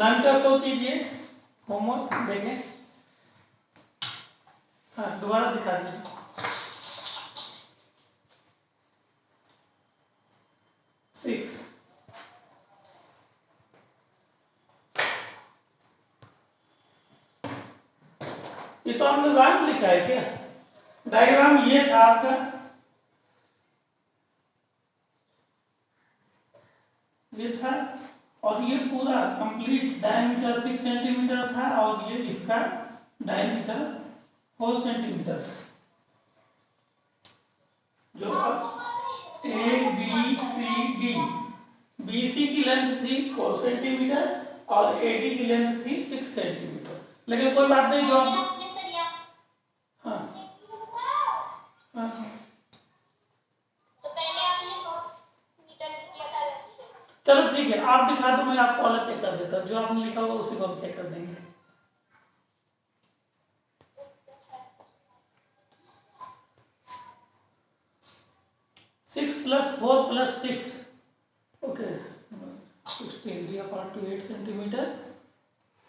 Anamika show कीजिए, homework देखें। हाँ दोबारा दिखा दीजिए। सिक्स ये तो आपने रॉन्ग लिखा है क्या? डायग्राम ये था आपका, ये था, और ये पूरा कंप्लीट डायमीटर 6 सेंटीमीटर था और ये इसका डायमीटर 4 सेंटीमीटर था। जो अब A B C D, B C की लेंथ थी 4 सेंटीमीटर और ए डी की लेंथ थी 6 सेंटीमीटर। लेकिन कोई बात नहीं, जो आप हाँ हाँ चलो ठीक है, आप दिखा दो, मैं आपको अलग चेक कर देता हूँ। जो आपने लिखा होगा उसी को हम चेक कर देंगे। 6 + 4 + 6 okay 16 d apart to 8 centimetre,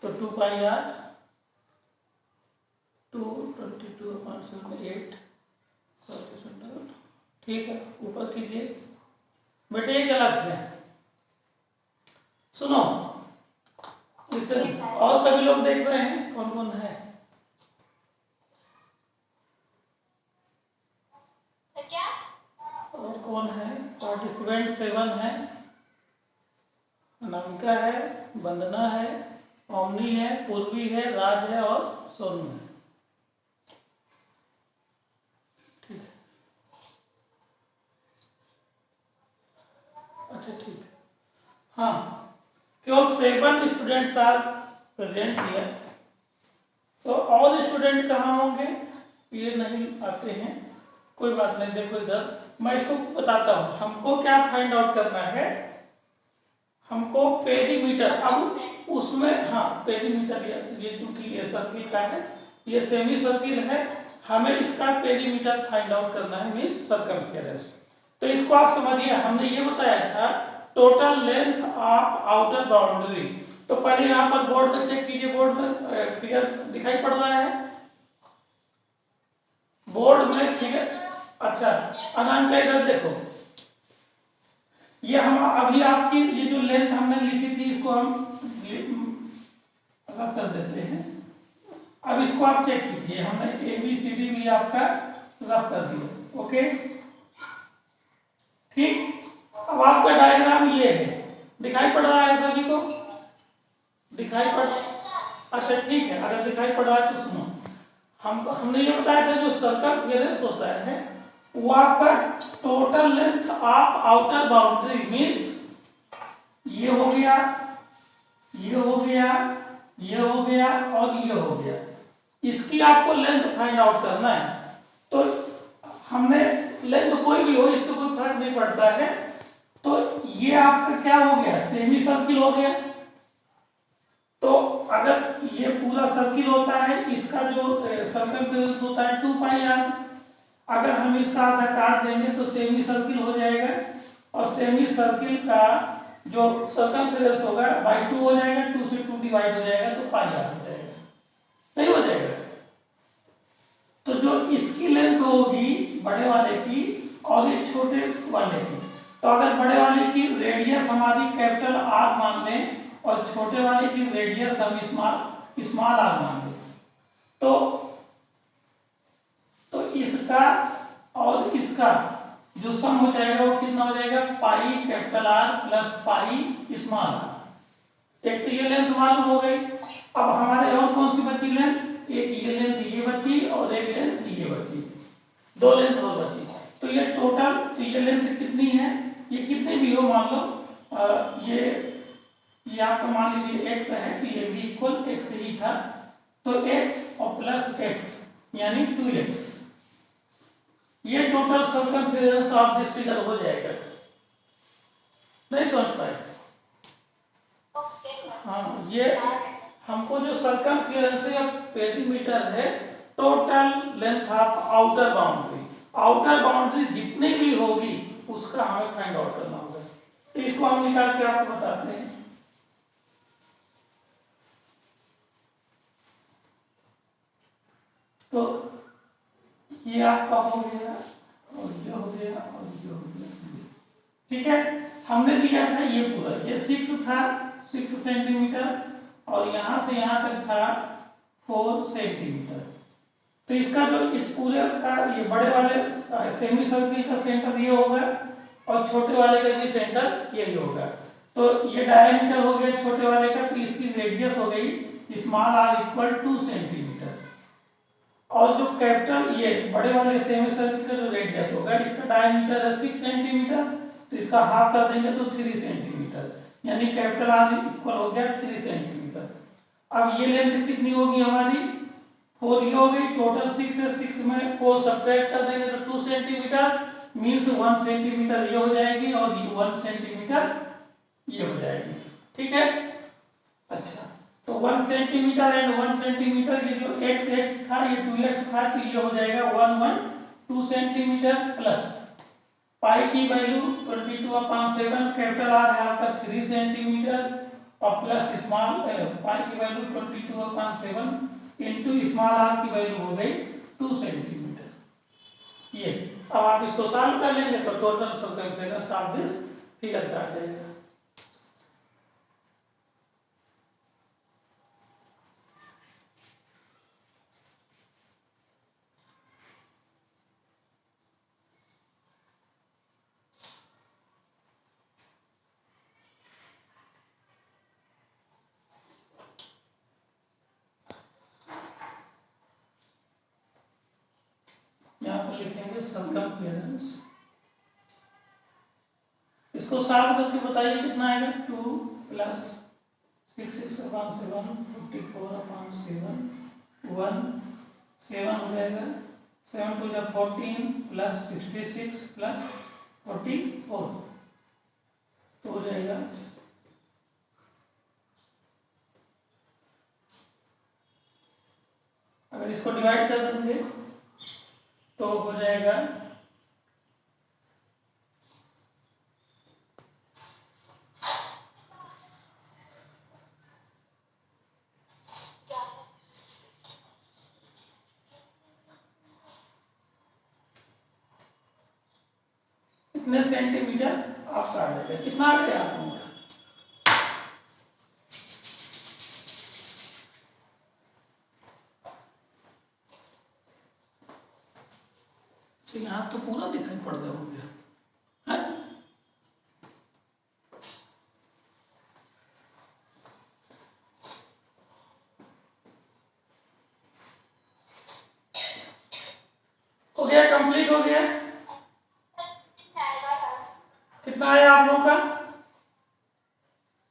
तो 2 पाई r 222/8 ठीक है। ऊपर कीजिए बेटे, ये गलत है। सुनो इसे, और सभी लोग देख रहे हैं कौन कौन है? क्या और कौन है? पार्टिसिपेंट 7 है, अनामिका है, वंदना है, ओमनी है, पूर्वी है, राज है और सोनू है। ठीक है, अच्छा ठीक है। हाँ, केवल 7 students are present here, so all student कहाँ होंगे? ये नहीं आते हैं, कोई बात नहीं। देखो इधर मैं इसको बताता हूँ, हमको क्या फाइंड आउट करना है। हमको पेरीमीटर, अब उसमें हाँ पेरीमीटर, ये चूंकि ये सर्किल का है, ये सेमी सर्किल है, हमें इसका पेरीमीटर फाइंड आउट करना है, मीन्स सर्कमफेरेंस। तो इसको आप समझिए, हमने ये बताया था total length of outer boundary. तो पहले यहाँ पर बोर्ड में चेक कीजिए, बोर्ड में फिगर दिखाई पड़ रहा है? बोर्ड में फिगर, अच्छा अनामिका इधर देखो, ये हम अभी आपकी ये जो लेंथ हमने लिखी थी इसको हम अलग कर देते हैं। अब इसको आप चेक कीजिए, हमने ए बी सी डी भी आपका रफ कर दिया, ओके ठीक। अब आपका डायग्राम ये है, दिखाई पड़ रहा है सभी को? दिखाई पड़, अच्छा ठीक है, अगर दिखाई पड़ रहा है तो सुनो। हमने ये बताया था जो सर्कमफेरेंस होता है वो आपका total length of outer boundary, means ये हो गया, ये हो गया, ये हो गया और ये हो गया, इसकी आपको लेंथ फाइंड आउट करना है। तो हमने लेंथ कोई भी हो, इससे कोई फर्क नहीं पड़ता है। तो ये आपका क्या हो गया? सेमी सर्किल हो गया। तो अगर ये पूरा सर्किल होता है, इसका जो सर्कमफेरेंस होता है 2 पाई r, अगर हम इसका आधा काट देंगे तो सेमी सर्किल हो जाएगा, और सेमी सर्किल का जो सर्कमफेरेंस होगा बाई 2 हो जाएगा, 2 से 2 डिवाइड हो जाएगा तो पाई r हो जाएगा, सही हो जाएगा। तो जो इसकी लेंथ होगी बड़े वाले की और ये छोटे वाले की, तो अगर बड़े वाले की रेडियस हमारी कैपिटल R मान लें और छोटे वाले की रेडियस हम स्मॉल r मान लें, तो इसका और इसका जो सम हो जाएगा वो कितना हो जाएगा? Pi capital R plus pi small r। एक तो ये लेंथ मालूम हो गई। अब हमारे और कौन सी बची लेंथ? एक ये लेंथ ये बची और एक लेंथ ये बची, 2 लेंथ और बची। तो ये टोटल, तो ये लेंथ कितनी है? ये कितने भी हो मान लो, ये आपका मान लीजिए x है, तो ये भी इक्वल x ही था, तो x और प्लस x यानी 2x, ये total circumference of this figure हो जाएगा। नहीं समझ पाए? हाँ, ये हमको जो सर्कमफेरेंस या पेरीमीटर है, total length of outer boundary, outer boundary जितनी भी होगी उसका हमें फाइंड आउट करना होगा। तो इसको हम निकाल के आपको बताते हैं। तो ये आपका हो गया और ये हो गया और ये हो गया। ठीक है, हमने दिया था ये पूरा, ये 6 था, 6 सेंटीमीटर, और यहाँ से यहाँ तक था 4 सेंटीमीटर। तो इसका जो इस पूरे का ये बड़े वाले सेमी सर्किल का सेंटर ये होगा और छोटे वाले का भी सेंटर यही होगा। तो ये डायमीटर हो गया छोटे वाले का, तो इसकी रेडियस हो गई स्मॉल आर इक्वल 2 सेंटीमीटर। और जो कैपिटल ये बड़े वाले सेमी सर्किल का जो रेडियस होगा, इसका डायमीटर है 6 सेंटीमीटर, तो इसका हाफ कर देंगे तो 3 सेंटीमीटर, यानी कैपिटल आर इक्वल हो गया 3 सेंटीमीटर। अब ये लेंथ कितनी होगी हमारी 4 ये हो गई, टोटल 6 है, 6 में 4 सब्ट्रैक्ट कर देंगे तो 2 सेंटीमीटर, मीन्स 1 सेंटीमीटर ये हो जाएगी और 1 सेंटीमीटर ये हो जाएगी। ठीक है, अच्छा, तो 1 सेंटीमीटर एंड 1 सेंटीमीटर, ये जो x था ये 2x था, तो ये हो जाएगा 2 सेंटीमीटर प्लस पाई की वैल्यू 22/7, कैपिटल आर है आपका 3 सेंटीमीटर, और प्लस स्मॉल पाई की वैल्यू 22/7 इंटू स्मॉल आर की वैल्यू हो गई 2 सेंटीमीटर। ये अब आप इसको सॉल्व कर लेंगे तो total circumference of this figure का आ जाएगा। यहाँ पर लिखेंगे सर्कमफेरेंस, इसको सॉल्व करके बताइए कितना आएगा। 2 प्लस 6/7 54/7 1 7 हो जाएगा, 7 2 जा 14 प्लस 66 प्लस 44 तो हो जाएगा। अगर इसको डिवाइड कर देंगे तो हो जाएगा कितने सेंटीमीटर आपका आ जाएगा, कितना आ गया आप लोगों का। तो यहाँ तो पूरा दिखाई पड़ रहा हो गया है? हो गया, कंप्लीट हो गया। कितना आया आप लोगों का?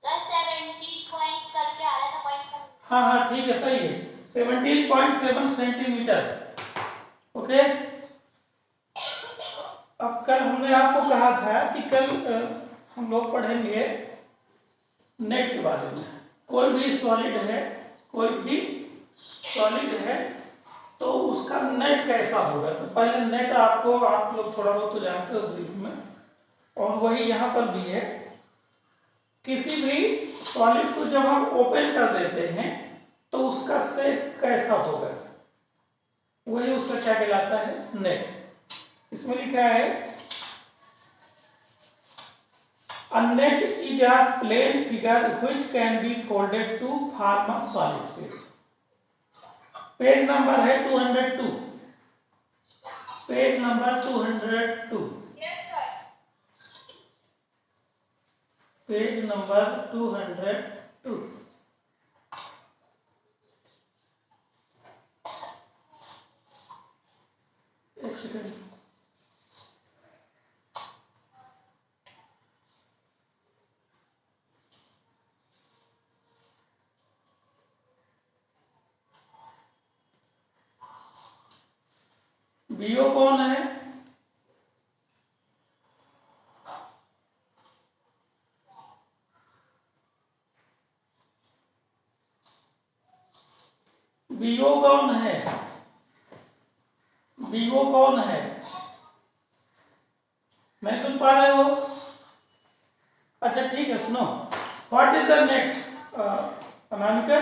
17 पॉइंट करके आ रहा था पॉइंट। हाँ हाँ ठीक है, सही है, 17.7 सेंटीमीटर। ओके, अब कल हमने आपको कहा था कि कल हम लोग पढ़ेंगे नेट के बारे में। कोई भी सॉलिड है, कोई भी सॉलिड है तो उसका नेट कैसा होगा। तो पहले नेट आपको, आप लोग थोड़ा बहुत तो जानते हो ग्रीक में, और वही यहाँ पर भी है। किसी भी सॉलिड को जब हम ओपन कर देते हैं तो उसका शेप कैसा होगा, वही उसका क्या कहलाता है, नेट। इसमें लिखा है a net is a plane figure which can be folded to form a solid shape। Page number है 202, page number 202, yes sir, page number 202। एक सेकंड, बीओ कौन है? बीओ कौन है? बीओ कौन है? नहीं सुन पा रहे हो? अच्छा ठीक है, सुनो। What is the net? Anamika,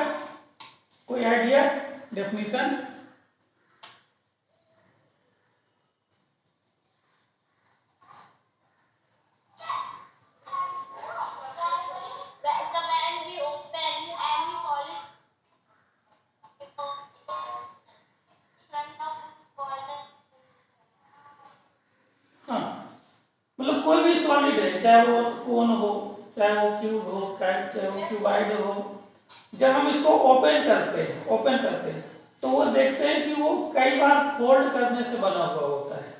कोई आइडिया, डेफिनेशन? मतलब कोई भी सॉलिड है, चाहे वो कोन हो, चाहे वो क्यूब हो, चाहे वो क्यूबाइड हो, जब हम इसको ओपन करते हैं तो वो देखते हैं कि वो कई बार फोल्ड करने से बना हुआ होता है।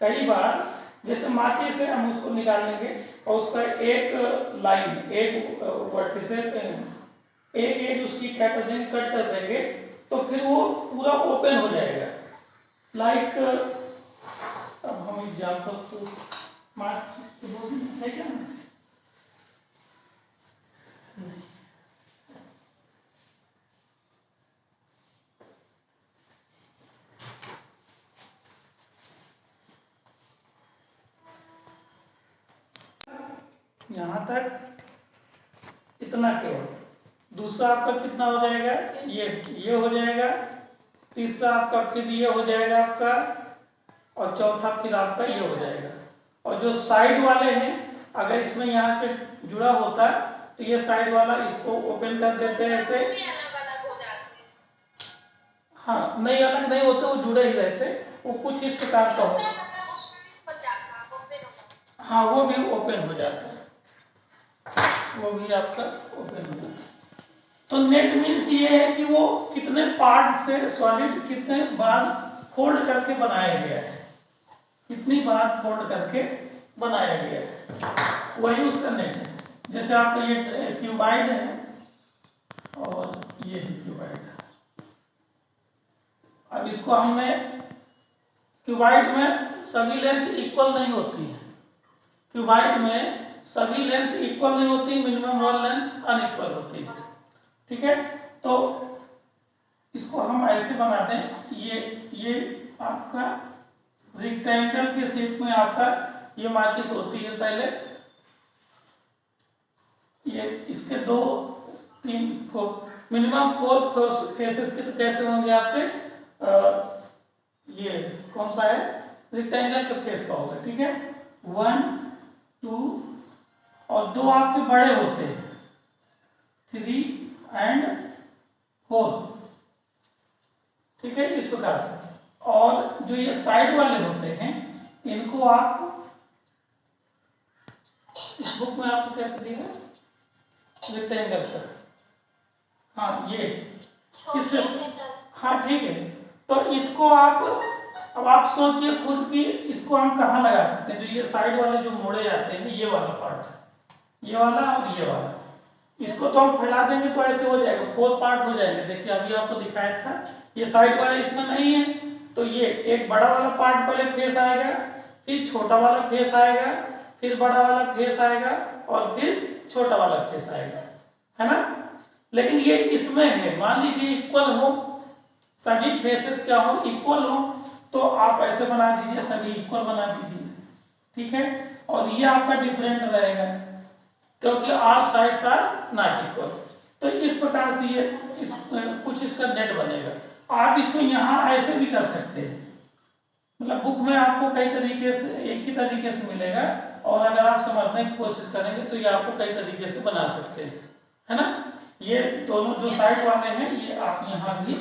कई बार जैसे माचिस से हम उसको निकालेंगे और उसका एक लाइन, एक वर्टिस, एक एज उसकी क्या कर देंगे, कट कर देंगे, तो फिर वो पूरा ओपन हो जाएगा। लाइक अब हम एग्जाम्पल तो माचिस तो है क्या ना? यहाँ तक इतना केवल। दूसरा आपका कितना हो जाएगा, ये हो जाएगा। तीसरा आपका फिर ये हो जाएगा आपका, और चौथा फिर आपका ये हो जाएगा। और जो साइड वाले हैं, अगर इसमें यहाँ से जुड़ा होता तो ये साइड वाला इसको ओपन कर देते हैं ऐसे। अलग-अलग हो जाते हैं। हाँ, नहीं अलग नहीं होते, वो जुड़े ही रहते, वो कुछ इस प्रकार का होता है। हाँ, वो भी ओपन हो जाता है, वो भी आपका ओपन हो जाता है। तो नेट मीन्स ये है कि वो कितने पार्ट से सॉलिड कितने बार फोल्ड करके बनाया गया है, कितनी बार फोल्ड करके बनाया गया है, वही उसका नेट है। जैसे आपका ये क्यूबाइड है और ये है क्यूबाइड। अब इसको हमने, क्यूबाइड में सभी लेंथ इक्वल नहीं होती है, क्यूबाइड में सभी लेंथ इक्वल नहीं होती, मिनिमम वन लेंथ अनइक्वल होती है। ठीक है, तो इसको हम ऐसे बना दें, ये आपका रेक्टेंगल के शेप में आपका ये माचिस होती है। पहले ये इसके 2 3 4 मिनिमम 4 फेसेस के तो कैसे होंगे आपके, ये कौन सा है, रेक्टेंगल के फेस का होगा। ठीक है, 1 2 और 2 आपके बड़े होते हैं, 3 एंड 4। ठीक है, इस प्रकार से। और जो ये साइड वाले होते हैं, इनको आप इस बुक में आपको कैसे दिया है, रेक्टेंगल का। हाँ, ये इस, हाँ ठीक है। तो इसको आप, अब आप सोचिए खुद कि इसको हम कहाँ लगा सकते हैं। जो ये साइड वाले जो मोड़े जाते हैं, ये वाला पार्ट है, ये वाला और ये वाला, इसको तो हम फैला देंगे तो ऐसे हो जाएगा, 4 पार्ट हो जाएंगे। देखिए अभी आपको दिखाया था, ये साइड वाला इसमें नहीं है, तो ये एक बड़ा वाला पार्ट पहले फेस आएगा, फिर छोटा वाला फेस आएगा, फिर बड़ा वाला फेस आएगा, और फिर छोटा वाला फेस आएगा, है ना। लेकिन ये इसमें है, मान लीजिए इक्वल हो, सभी फेसेस क्या हो, इक्वल हो, तो आप ऐसे बना दीजिए, सभी इक्वल बना दीजिए। ठीक है, और ये आपका डिफरेंट रहेगा क्योंकि all sides are not equal. तो इस प्रकार से ये कुछ इसका नेट बनेगा। आप इसको यहाँ ऐसे भी कर सकते हैं, मतलब बुक में आपको कई तरीके से, एक ही तरीके से मिलेगा, और अगर आप समझने की कोशिश करेंगे तो ये आपको कई तरीके से बना सकते हैं, है ना। ये दोनों जो साइड वाले हैं, ये आप यहाँ भी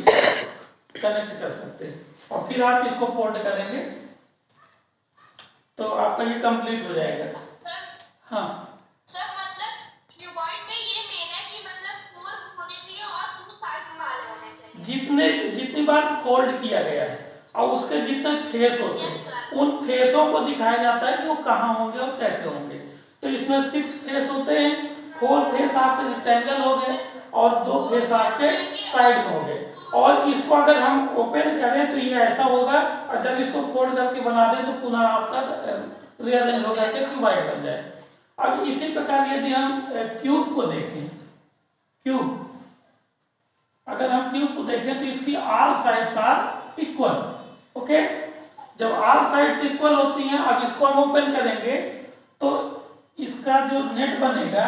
कनेक्ट कर सकते हैं, और फिर आप इसको फोल्ड करेंगे तो आपका ये कंप्लीट हो जाएगा। हाँ सर, मतलब क्यूबॉइड में ये मेन है कि मतलब 4 होने चाहिए और 2 साइड्स वाले होने चाहिए। जितनी बार फोल्ड किया गया है और उसके जितने फेस होते हैं, उन फेसों को दिखाया जाता है कि वो कहाँ होंगे और कैसे होंगे। तो इसमें 6 फेस होते हैं, 4 फेस आपके रेक्टेंगल हो गए और 2 फेस आपके साइड में हो गए। और इसको अगर हम ओपन करें तो ये ऐसा होगा, और जब इसको फोल्ड करके बना दें तो पुनः आपका रिअरेंज हो करके क्यूबाइड बन जाए। अब इसी प्रकार यदि हम क्यूब को देखें, क्यूब, अगर हम क्यूब को देखें तो इसकी all sides are equal. Okay, जब ऑल साइड्स इक्वल होती हैं, अब इसको हम ओपन करेंगे तो इसका जो नेट बनेगा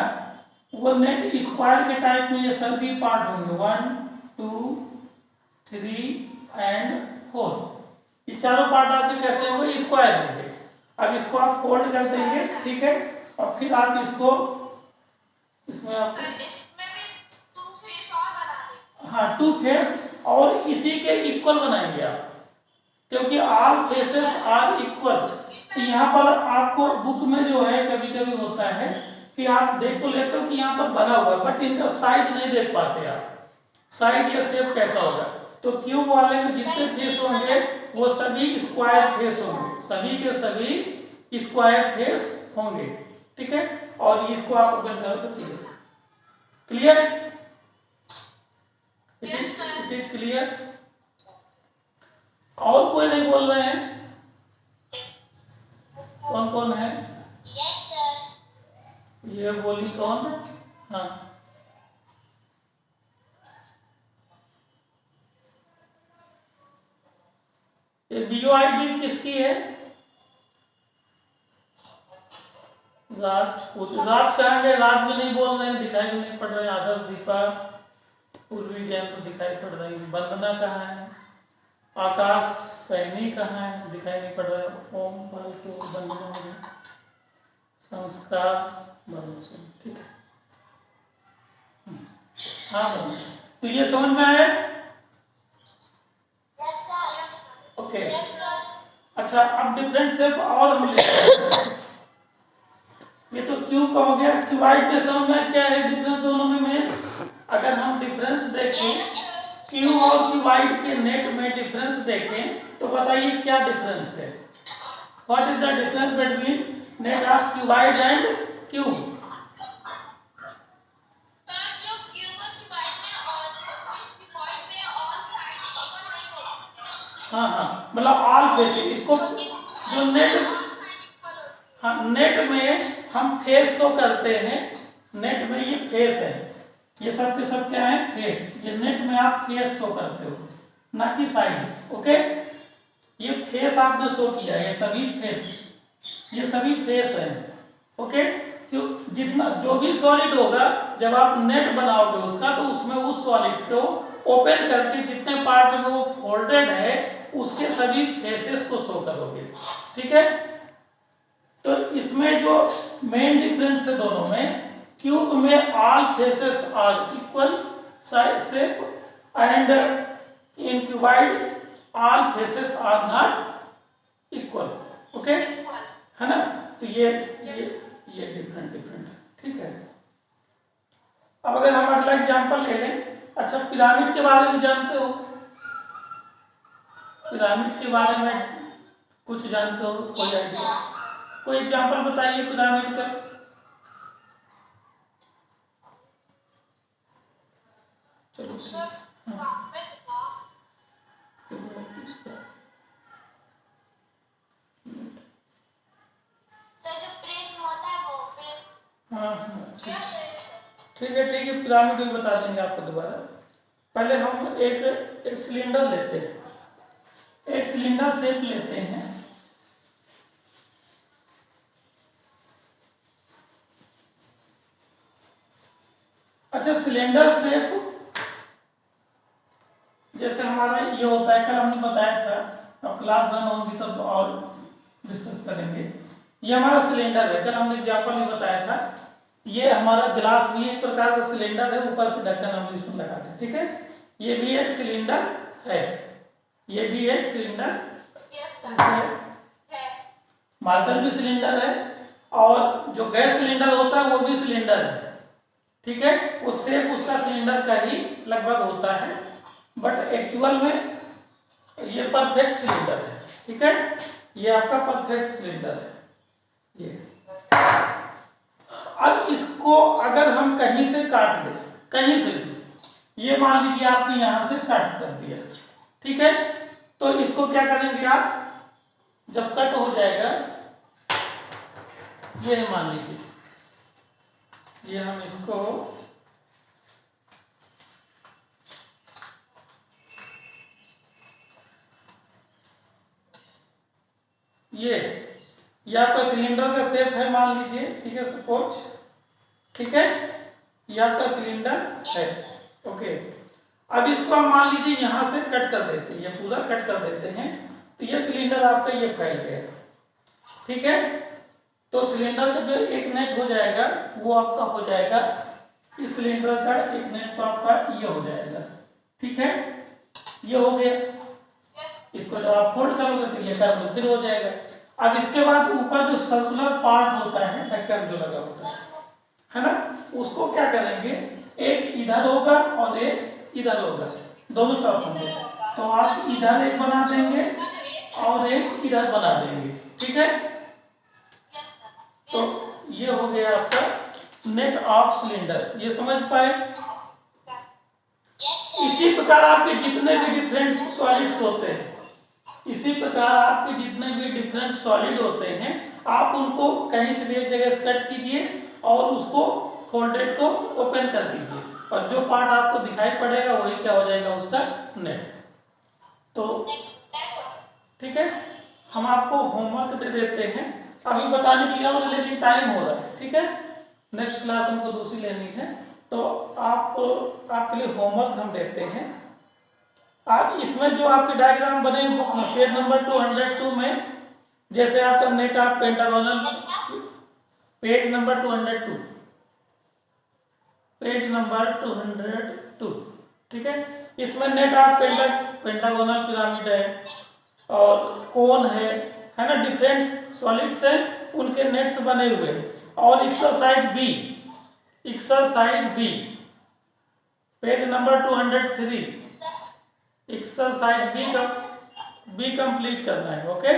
वो नेट स्क्वायर के टाइप में ये सभी पार्ट होंगे, 1 2 3 एंड 4। ये चारों पार्ट आपके कैसे होंगे, स्क्वायर होंगे। अब इसको आप फोल्ड कर देंगे, ठीक है, और फिर आप इसको, इसमें आप इसमें भी 2 फेस और बना दें। हाँ 2 फेस और इसी के इक्वल बनाएंगे आप, क्योंकि ऑल फेसेस आर इक्वल। तो यहाँ पर आपको बुक में जो है कभी कभी होता है कि आप देख तो लेते हो कि यहाँ पर बना हुआ है, बट इनका साइज नहीं देख पाते आप, साइज या शेप कैसा होगा। तो क्यूब वाले में जितने फेस होंगे वो सभी स्क्वायर फेस होंगे, सभी के सभी स्क्वायर फेस होंगे, ठीक है। और इसको आप ओपन कर दो, क्लियर, इट इज क्लियर। और कोई नहीं बोल रहे हैं? कौन कौन है? Yes sir. ये बोली कौन? हाँ, ये BOID किसकी है? राज कहाँ गए? राज भी नहीं बोल रहे हैं, दिखाई भी नहीं पड़ रहे हैं। आदर्श, दीपा, पूर्वी, जैन तो दिखाई पड़ रही है। वंदना कहाँ है? आकाश, सैनी कहाँ है? दिखाई नहीं पड़ रहा है। ओम पाल तो वंदना है। संस्कार, ठीक है। हाँ बंदना, तो ये समझ में आया? ओके, अच्छा अब डिफरेंट शेप और हम लेते हैं। ये तो क्यूब का हो गया। क्यूबाइड के समझ में क्या है डिफरेंस दोनों में? अगर हम डिफरेंस देखें, क्यूब और क्यूबाइड के नेट में डिफरेंस देखें तो बताइए क्या डिफरेंस है? What is the difference between net of cuboid and cube? हाँ हाँ, मतलब ऑल फेस, इसको जो नेट, हाँ नेट में हम फेस शो करते हैं, नेट में ये फेस है, ये सब के सब क्या है? फेस। ये नेट में आप फेस शो करते हो, ना कि साइड, ओके। ये फेस आपने शो किया, ये सभी फेस, ये सभी फेस है, ओके। क्यों? जितना जो भी सॉलिड होगा जब आप नेट बनाओगे उसका, तो उसमें उस सॉलिड को ओपन करके जितने पार्ट में वो फोल्डेड है उसके सभी फेसेस को शो करोगे, ठीक है। तो इसमें जो मेन डिफरेंस है दोनों में, क्यूब में all faces are equal shape and in cuboid all faces are not equal, okay, है ना। तो ये डिफरेंट है, ठीक है। अब अगर हम अगला एग्जांपल ले लें, अच्छा पिरामिड के बारे में जानते हो? पिरामिड के बारे में कुछ जानते हो? कोई आइडिया? कोई एग्जांपल बताइए पिरामिड का। चलो हाँ हाँ, ठीक है, पिरामिड भी बता देंगे आपको दोबारा। पहले हम एक सिलेंडर लेते हैं, एक सिलेंडर शेप लेते हैं। अच्छा सिलेंडर शेप जैसे हमारा ये होता है, कल हमने बताया था, अब क्लास रन होगी तब और डिस्कस करेंगे। ये हमारा सिलेंडर है, कल हमने एग्जांपल भी बताया था। ये हमारा गिलास भी एक प्रकार का सिलेंडर है, ऊपर से ढक्कन हम इसमें लगाते हैं, ठीक है। ये भी एक सिलेंडर है, ये भी एक सिलेंडर है, मार्कर भी सिलेंडर है, और जो गैस सिलेंडर होता है वो भी सिलेंडर है, ठीक है। वो शेप उसका सिलेंडर का ही लगभग होता है, बट एक्चुअल में ये परफेक्ट सिलेंडर है, ठीक है। ये आपका परफेक्ट सिलेंडर है ये। अब इसको अगर हम कहीं से काट दें, कहीं से भी, ये मान लीजिए आपने यहां से कट कर दिया, ठीक है। तो इसको क्या करेंगे आप, जब कट हो जाएगा, ये मान लीजिए, ये हम इसको ये आपका सिलेंडर का शेप है मान लीजिए, ठीक है, सपोज, ठीक है, ये आपका सिलेंडर है, ओके। अब इसको हम मान लीजिए यहां से कट कर देते हैं, ये पूरा कट कर देते हैं, तो ये सिलेंडर आपका ये फैल गया, ठीक है। तो सिलेंडर का जो एक नेट हो जाएगा वो आपका हो जाएगा, इस सिलेंडर का एक नेट तो आपका ये हो जाएगा, ठीक है, ये हो गया। इसको जब आप फोल्ड करोगे तो ये कर्व फिर हो जाएगा। अब इसके बाद ऊपर जो सर्कुलर पार्ट होता है कर्व जो लगा होता है ना, उसको क्या करेंगे, एक इधर होगा और एक इधर होगा, दोनों तरफ होंगे। तो आप इधर एक बना देंगे और एक इधर बना देंगे, ठीक है। तो ये हो गया आपका नेट ऑफ सिलेंडर, ये समझ पाए। इसी प्रकार आपके जितने भी डिफरेंट सॉलिड्स होते हैं, इसी प्रकार आपके जितने भी डिफरेंट सॉलिड होते हैं, आप उनको कहीं से भी एक जगह से कट कीजिए और उसको फोल्डेड को ओपन कर दीजिए, और जो पार्ट आपको दिखाई पड़ेगा वही क्या हो जाएगा, उसका नेट। तो ठीक है, हम आपको होमवर्क दे देते हैं, अभी बताने की और लेकिन टाइम हो रहा है, ठीक है। नेक्स्ट क्लास हमको दूसरी लेनी है, तो आपके लिए होमवर्क हम देते हैं। आप इसमें जो आपके डायग्राम बने बुक में पेज नंबर 202 में, जैसे आपका net of pentagonal, page number 202, page number 202, ठीक है। इसमें नेट ऑफ पेंटागोनल पिरामिड है और कोन है ना, डिफरेंट सॉलिड्स हैं, उनके नेट्स बने हुए हैं। और exercise B page number 203, exercise B complete करना है, ओके।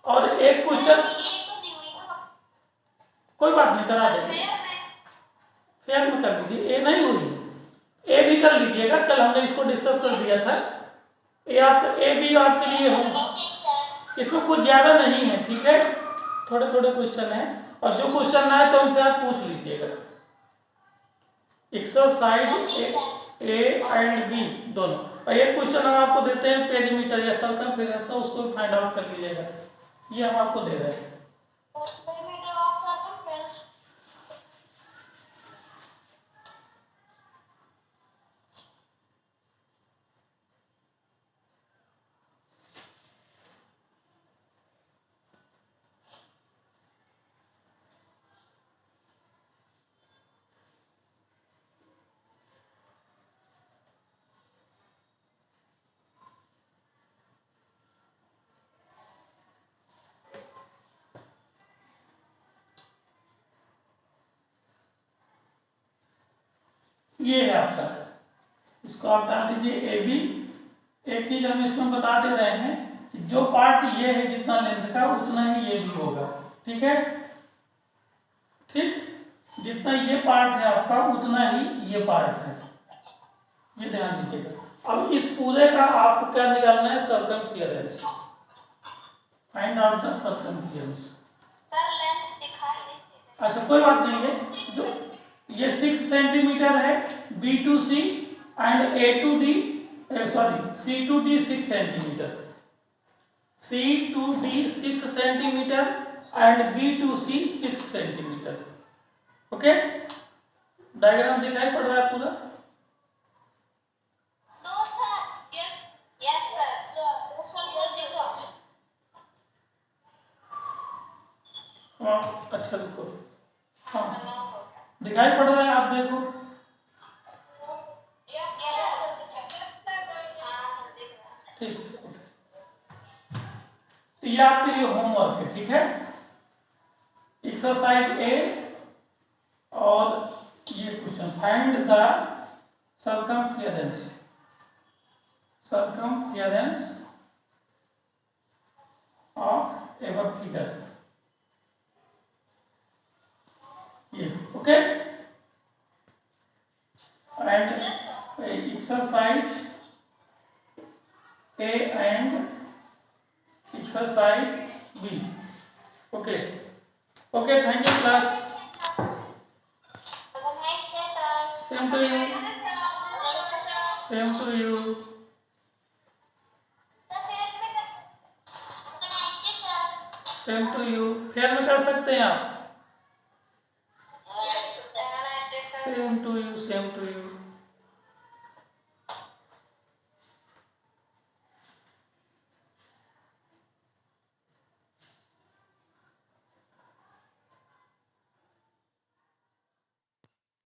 और एक क्वेश्चन, कोई बात नहीं, करा देंगे, फेयर में कर लीजिए, ए नहीं हुई, ए भी कर लीजिएगा, कल हमने इसको डिस्कस कर दिया था। ए भी आपके लिए हो, इसमें कुछ ज्यादा नहीं है, ठीक है, थोड़े थोड़े क्वेश्चन है, और जो क्वेश्चन ना है तो हमसे आप पूछ लीजिएगा। एक्सरसाइज ए एंड बी दोनों, और एक क्वेश्चन हम आपको देते हैं पेरीमीटर या सर्कमफेरेंस, उसको भी फाइंड आउट कर लीजिएगा, ये हम आपको दे रहे हैं। ये है आपका, इसको आप डाल दीजिए ए बी। एक चीज हम इसमें बता दे रहे हैं कि जो पार्ट ये है जितना लेंथ का उतना ही ये भी होगा, ठीक है, ठीक, जितना ये पार्ट है आपका उतना ही ये पार्ट है, ये ध्यान दीजिएगा। अब इस पूरे का आपको क्या निकालना है, सर्कमफियरेंस, फाइंड आउट द सर्कमफियरेंस। अच्छा कोई बात नहीं है, जो ये 6 सेंटीमीटर है B to C and A to D, sorry C to D 6 centimetre, C to D 6 centimetre and B to C 6 centimetre, okay. Diagram दिखाई पड़ रहा है पूरा? हाँ अच्छा देखो, हाँ दिखाई पड़ रहा है, आप देखो। ठीक, तो ये आपके लिए होमवर्क है, ठीक है। एक्सरसाइज ए और ये question, find the circumference of ever figure, ये okay. And exercise A and exercise B, okay okay, thank you class, same to you, same to you. Same to you, fair में कर सकते हैं आप, same to you, same to you.